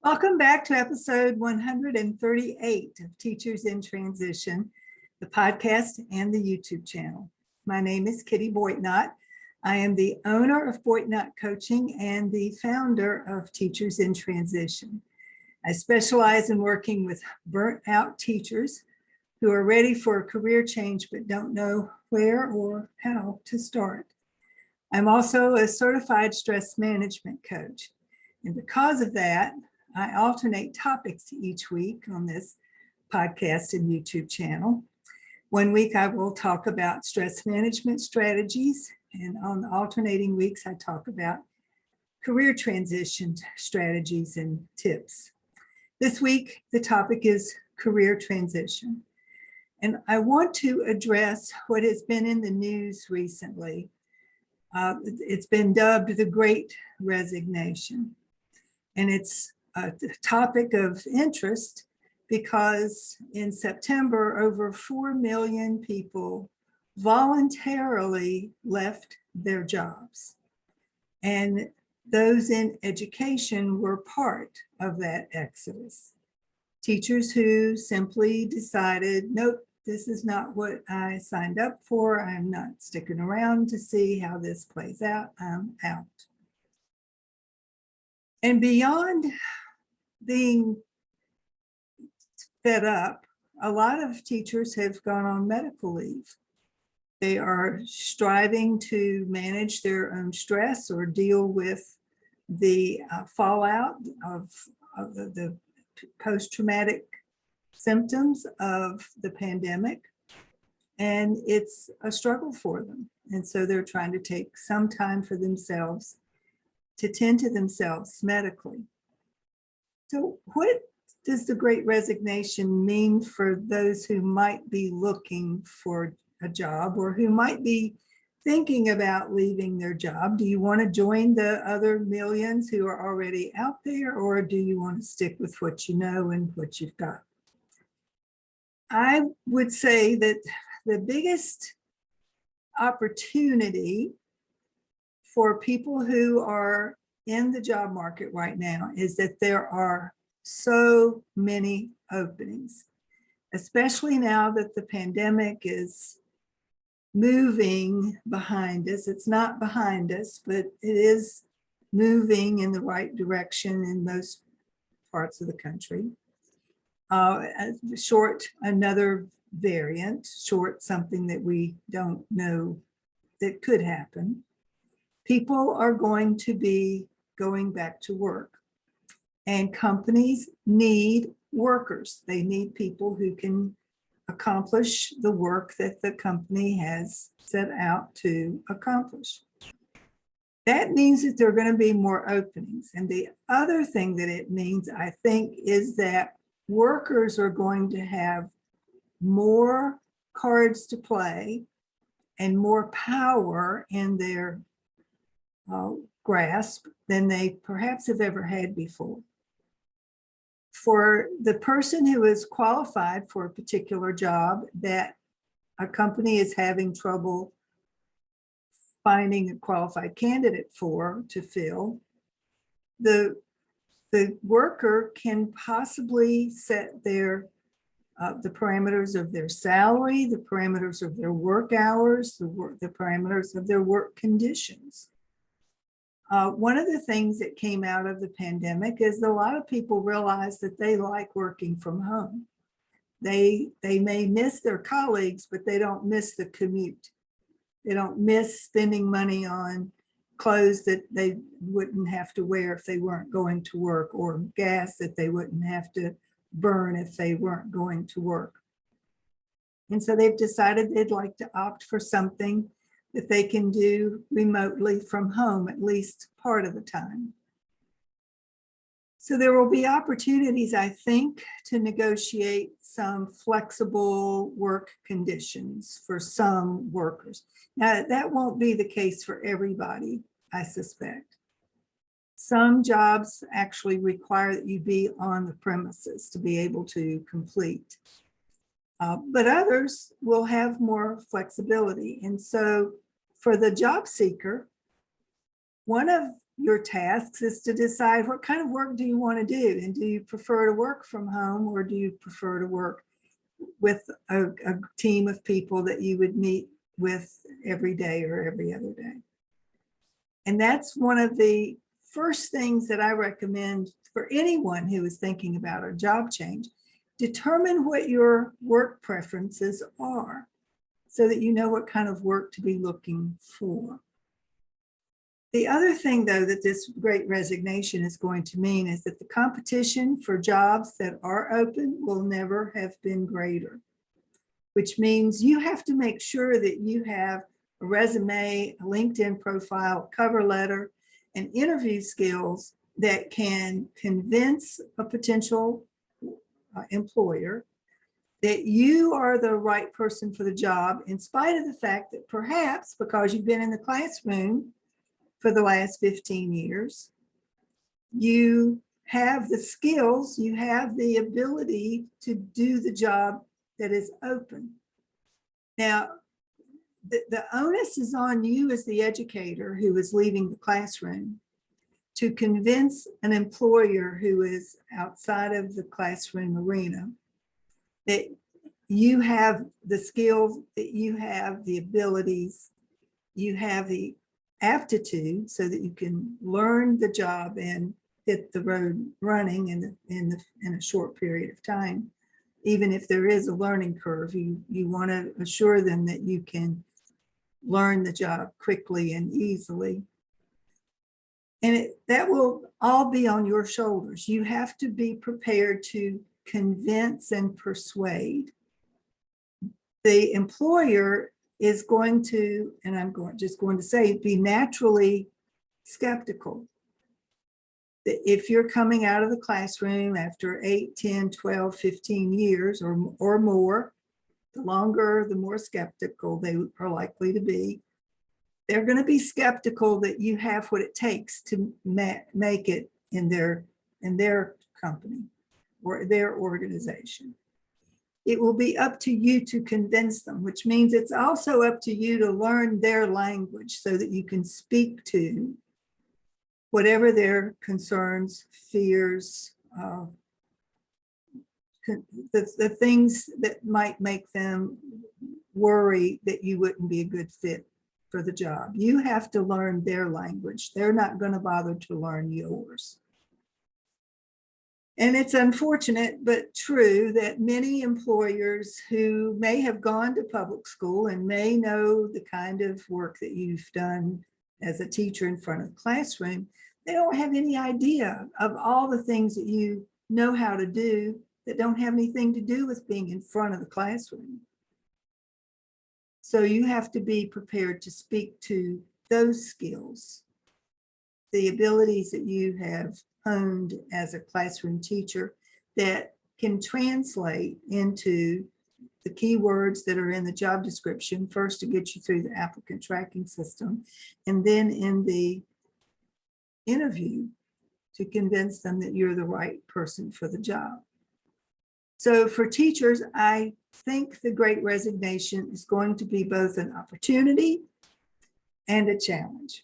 Welcome back to episode 138 of Teachers in Transition, the podcast and the YouTube channel. My name is Kitty Boitnott. I am the owner of Boitnott Coaching and the founder of Teachers in Transition. I specialize in working with burnt out teachers who are ready for a career change but don't know where or how to start. I'm also a certified stress management coach. And because of that, I alternate topics each week on this podcast and YouTube channel. One week I will talk about stress management strategies, and on the alternating weeks I talk about career transition strategies and tips. This week the topic is career transition, and I want to address what has been in the news recently. It's been dubbed the Great Resignation, and it's a topic of interest because in September, over 4 million people voluntarily left their jobs. And those in education were part of that exodus. Teachers who simply decided, nope, this is not what I signed up for. I'm not sticking around to see how this plays out. I'm out. And beyond being fed up, a lot of teachers have gone on medical leave. They are striving to manage their own stress or deal with the fallout of the post-traumatic symptoms of the pandemic. And it's a struggle for them. And so they're trying to take some time for themselves to tend to themselves medically. So what does the Great Resignation mean for those who might be looking for a job or who might be thinking about leaving their job? Do you want to join the other millions who are already out there, or do you want to stick with what you know and what you've got? I would say that the biggest opportunity for people who are in the job market right now is that there are so many openings, especially now that the pandemic is moving behind us. It's not behind us, but it is moving in the right direction in most parts of the country. Short another variant, short something that we don't know that could happen. People are going to be going back to work, and companies need workers. They need people who can accomplish the work that the company has set out to accomplish. That means that there are going to be more openings. And the other thing that it means, I think, is that workers are going to have more cards to play and more power in their grasp than they perhaps have ever had before. For the person who is qualified for a particular job that a company is having trouble finding a qualified candidate for to fill, the worker can possibly set their the parameters of their salary, the parameters of their work hours, the parameters of their work conditions. One of the things that came out of the pandemic is a lot of people realize that they like working from home. They may miss their colleagues, but they don't miss the commute. They don't miss spending money on clothes that they wouldn't have to wear if they weren't going to work, or gas that they wouldn't have to burn if they weren't going to work. And so they've decided they'd like to opt for something that they can do remotely from home, at least part of the time. So there will be opportunities, I think, to negotiate some flexible work conditions for some workers. Now, that won't be the case for everybody, I suspect. Some jobs actually require that you be on the premises to be able to complete. But others will have more flexibility. And so for the job seeker, one of your tasks is to decide what kind of work do you want to do, and do you prefer to work from home, or do you prefer to work with a team of people that you would meet with every day or every other day. And that's one of the first things that I recommend for anyone who is thinking about a job change. Determine what your work preferences are so that you know what kind of work to be looking for. The other thing, though, that this Great Resignation is going to mean is that the competition for jobs that are open will never have been greater, which means you have to make sure that you have a resume, a LinkedIn profile, a cover letter, and interview skills that can convince a potential employer that you are the right person for the job, in spite of the fact that perhaps because you've been in the classroom for the last 15 years, you have the skills, you have the ability to do the job that is open. Now, the onus is on you as the educator who is leaving the classroom to convince an employer who is outside of the classroom arena that you have the skills, that you have the abilities, you have the aptitude so that you can learn the job and hit the road running in a short period of time. Even if there is a learning curve, you want to assure them that you can learn the job quickly and easily. And that will all be on your shoulders. You have to be prepared to convince and persuade. The employer is going to, and I'm just going to say, be naturally skeptical. That if you're coming out of the classroom after 8, 10, 12, 15 years or more, the longer, the more skeptical they are likely to be. They're going to be skeptical that you have what it takes to make it in their company or their organization. It will be up to you to convince them, which means it's also up to you to learn their language so that you can speak to whatever their concerns, fears, the things that might make them worry that you wouldn't be a good fit for the job. You have to learn their language. They're not going to bother to learn yours. And it's unfortunate but true that many employers who may have gone to public school and may know the kind of work that you've done as a teacher in front of the classroom, they don't have any idea of all the things that you know how to do that don't have anything to do with being in front of the classroom. So you have to be prepared to speak to those skills, the abilities that you have honed as a classroom teacher that can translate into the keywords that are in the job description, first to get you through the applicant tracking system, and then in the interview to convince them that you're the right person for the job. So for teachers, I think the Great Resignation is going to be both an opportunity and a challenge.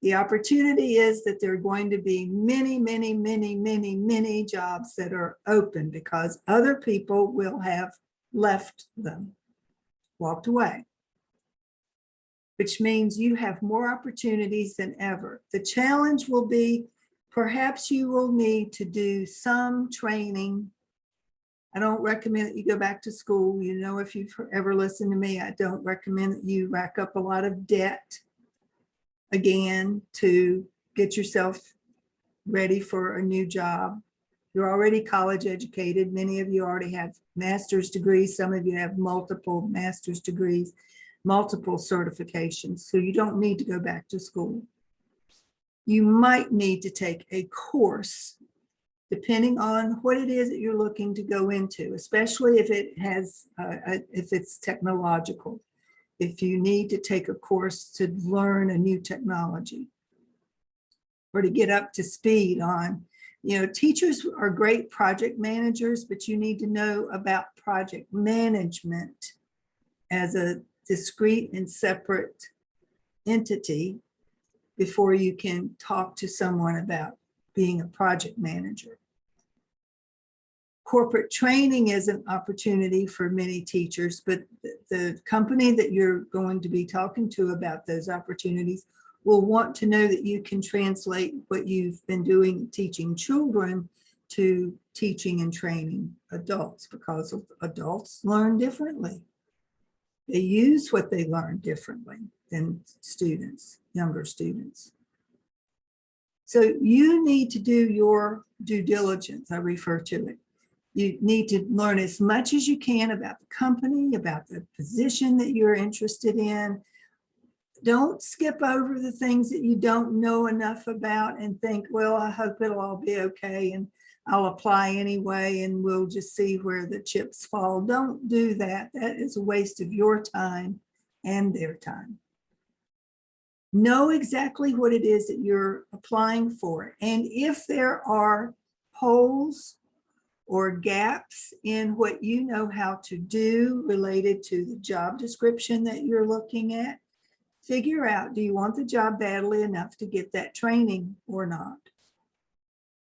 The opportunity is that there are going to be many, many, many, many, many jobs that are open because other people will have left them, walked away, which means you have more opportunities than ever. The challenge will be perhaps you will need to do some training. I don't recommend that you go back to school. You know, if you've ever listened to me, I don't recommend that you rack up a lot of debt again to get yourself ready for a new job. You're already college educated. Many of you already have master's degrees. Some of you have multiple master's degrees, multiple certifications. So you don't need to go back to school. You might need to take a course depending on what it is that you're looking to go into, especially if it has, if it's technological. If you need to take a course to learn a new technology or to get up to speed on, teachers are great project managers, but you need to know about project management as a discrete and separate entity, before you can talk to someone about being a project manager. Corporate training is an opportunity for many teachers, but the company that you're going to be talking to about those opportunities will want to know that you can translate what you've been doing teaching children to teaching and training adults, because adults learn differently. They use what they learn differently than students, younger students. So you need to do your due diligence, I refer to it. You need to learn as much as you can about the company, about the position that you're interested in. Don't skip over the things that you don't know enough about and think, well, I hope it'll all be okay and I'll apply anyway and we'll just see where the chips fall. Don't do that. That is a waste of your time and their time. Know exactly what it is that you're applying for. And if there are holes or gaps in what you know how to do related to the job description that you're looking at, figure out, do you want the job badly enough to get that training or not?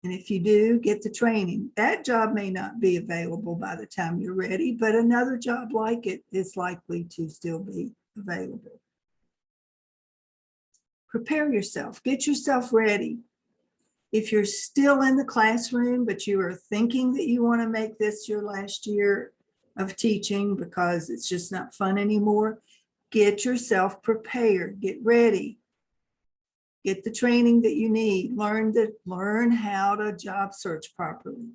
And if you do, get the training. That job may not be available by the time you're ready, but another job like it is likely to still be available. Prepare yourself, get yourself ready. If you're still in the classroom, but you are thinking that you want to make this your last year of teaching because it's just not fun anymore, get yourself prepared, get ready, get the training that you need, learn how to job search properly.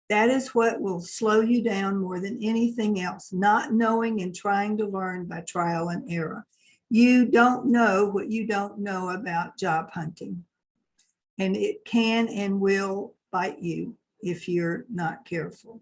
That is what will slow you down more than anything else, not knowing and trying to learn by trial and error. You don't know what you don't know about job hunting, and it can and will bite you if you're not careful.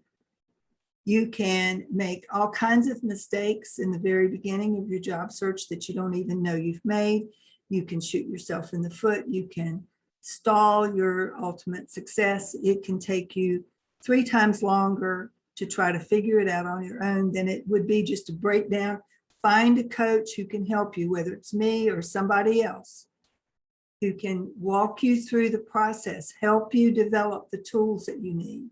You can make all kinds of mistakes in the very beginning of your job search that you don't even know you've made. You can shoot yourself in the foot. You can stall your ultimate success. It can take you 3 times longer to try to figure it out on your own than it would be just to break down. Find a coach who can help you, whether it's me or somebody else, who can walk you through the process, help you develop the tools that you need.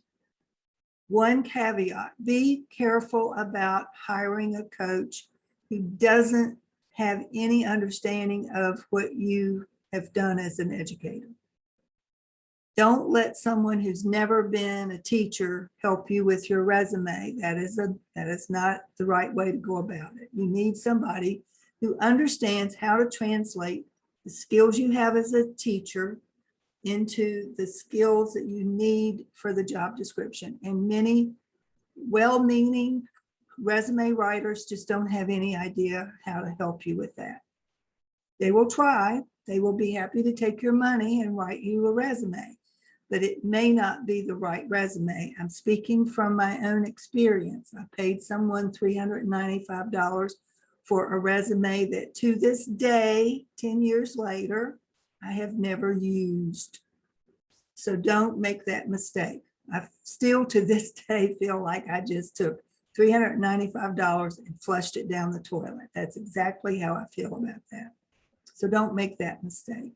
One caveat, be careful about hiring a coach who doesn't have any understanding of what you have done as an educator. Don't let someone who's never been a teacher help you with your resume. That is not the right way to go about it. You need somebody who understands how to translate the skills you have as a teacher into the skills that you need for the job description. And many well-meaning resume writers just don't have any idea how to help you with that. They will try. They will be happy to take your money and write you a resume, but it may not be the right resume. I'm speaking from my own experience. I paid someone $395 for a resume that to this day, 10 years later, I have never used. So don't make that mistake. I still to this day feel like I just took $395 and flushed it down the toilet. That's exactly how I feel about that. So don't make that mistake.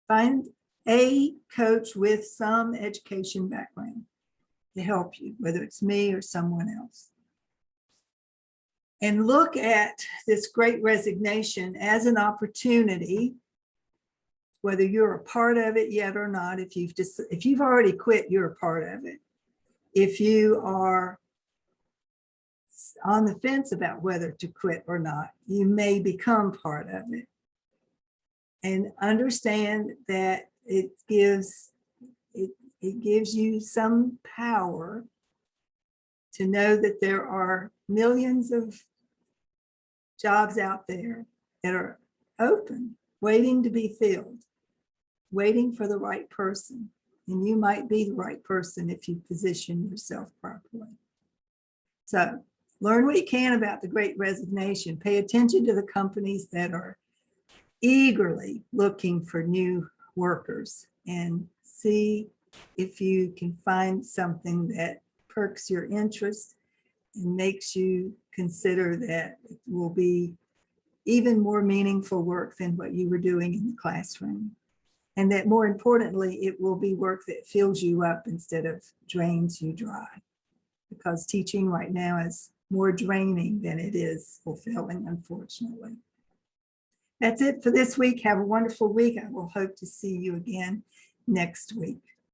Find a coach with some education background to help you, whether it's me or someone else. And look at this Great Resignation as an opportunity, whether you're a part of it yet or not. If you've already quit, you're a part of it. If you are on the fence about whether to quit or not, you may become part of it. And understand that it gives you some power to know that there are millions of jobs out there that are open, waiting to be filled, waiting for the right person. And you might be the right person if you position yourself properly. So learn what you can about the Great Resignation. Pay attention to the companies that are eagerly looking for new workers and see if you can find something that perks your interest and makes you consider that it will be even more meaningful work than what you were doing in the classroom. And that more importantly, it will be work that fills you up instead of drains you dry. Because teaching right now is more draining than it is fulfilling, unfortunately. That's it for this week. Have a wonderful week. I will hope to see you again next week.